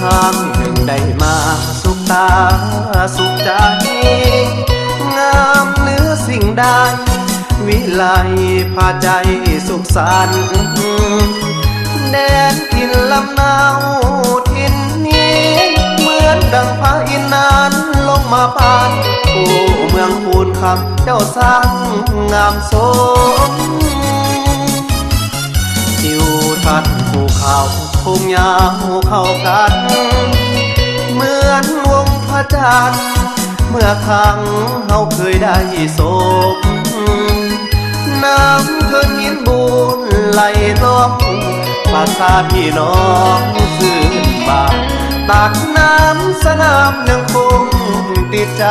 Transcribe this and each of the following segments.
ข้างหนึ่งได้มาสุขตาสุขใจงามเหนือสิ่งใดวิไลพาใจสุขสันต์แดนทินลำนาวทินนี้เหมือนดังพระอินทร์นั้นลงมาปานผู้เมืองพูนคำเจ้าสร้างงามสมทิวทัศน์ภูเขาทุ่งยาวเข้ากันเหมือนวงพระจันทร์เมื่อครั้งเฮาเคยได้สบน้ำเทินหินบูนไหลล้อมภาษาพี่น้องซื่นบานตักน้ำสนามยังคงติดใจ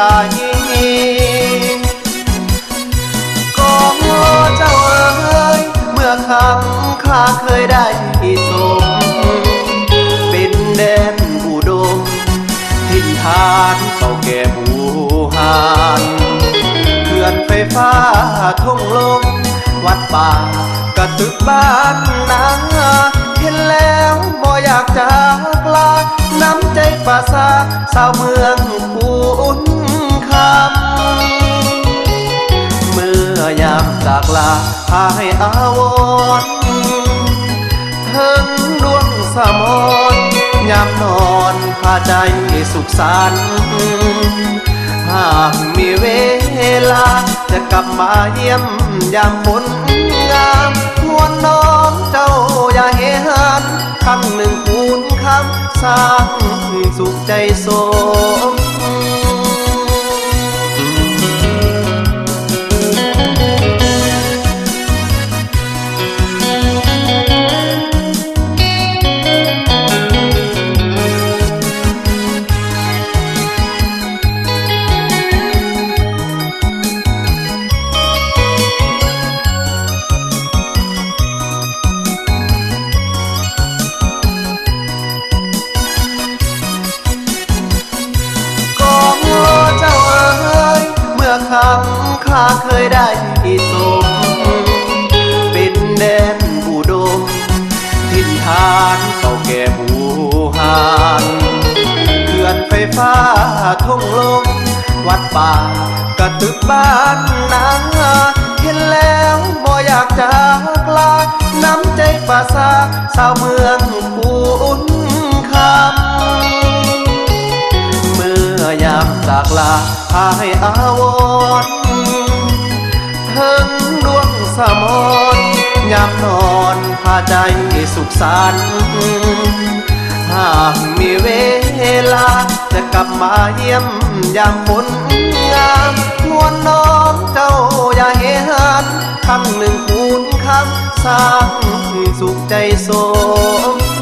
ก็เจ้าเอ๋ยเมื่อครั้งข้าเคยได้สมเป็นแดนอุดมทินทานเก่าแก่บูหานเขื่อนไฟฟ้าทุ่งลมวัดป่ากระตึกบ้านนาเห็นแล้วบ่อยากจากลาน้ำใจป่าซาสาวเมืองพูนคำเมื่อยามจากลาพาให้อาวรณ์ถึงดวงสมรยามนอนพาใจสุขสันต์หากมีเวลาจะกลับมาเยี่ยมยามคนงามทวนน้องเจ้าอย่าเฮหันคำหนึ่งคูณคำสร้างสุขใจสมคำข้าเคยได้สมเป็นแดนอุดมทินทานเก่าแก่บูหานเขื่อนไฟฟ้าทุ่งลมวัดป่ากระตึกบ้านนาเห็นแล้วบ่อยากจากลาน้ำใจป่าซาสาวเมืองพูนคำเมื่อยามจากลาพาให้อาวรณ์ถึงดวงสมรยามนอนพาใจสุขสันต์หากมีเวลาจะกลับมาเยี่ยมยามคนงามนวลน้องเจ้าอย่าเฮหันคำหนึ่งคูณคำสร้างสุขใจสม